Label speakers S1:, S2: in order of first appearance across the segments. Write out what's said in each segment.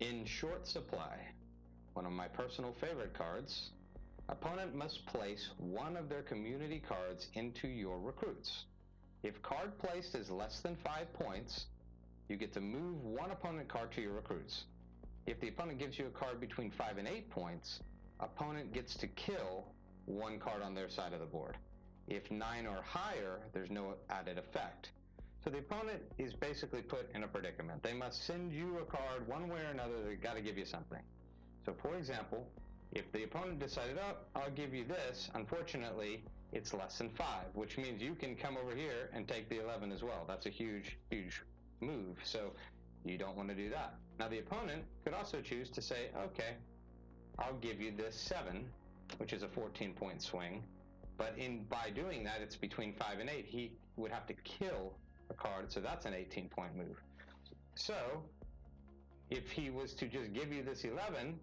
S1: In short supply, one of my personal favorite cards, opponent must place one of their community cards into your recruits. If card placed is less than 5 points, you get to move one opponent card to your recruits. If the opponent gives you a card between 5 and 8 points, opponent gets to kill one card on their side of the board. If 9 or higher, there's no added effect. So the opponent is basically put in a predicament. They must send you a card one way or another. They've got to give you something. So for example, if the opponent decided, oh, I'll give you this, unfortunately, it's less than 5, which means you can come over here and take the 11 as well. That's a huge, huge move. So you don't want to do that. Now the opponent could also choose to say, okay, I'll give you this 7, which is a 14-point swing. But by doing that, it's between 5 and 8. He would have to kill a card, so that's an 18-point move. So if he was to just give you this 11,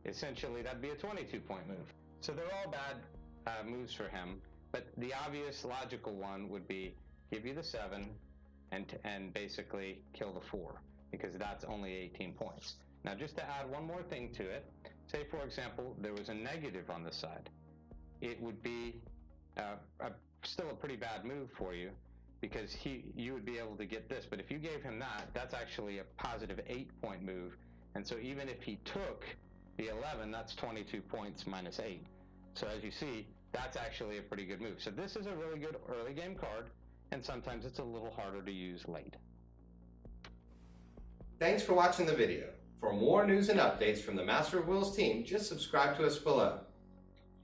S1: essentially that'd be a 22-point move. So they're all bad moves for him, but the obvious logical one would be give you the 7 and basically kill the 4, because that's only 18 points. Now just to add one more thing to it, say for example there was a negative on the side. It would be still a pretty bad move for you, because you would be able to get this, but if you gave him that, that's actually a positive 8-point move. And so even if he took the 11, that's 22 points minus 8. So as you see, that's actually a pretty good move. So this is a really good early game card, and sometimes it's a little harder to use late.
S2: Thanks for watching the video. For more news and updates from the Master of Wheels team, just subscribe to us below.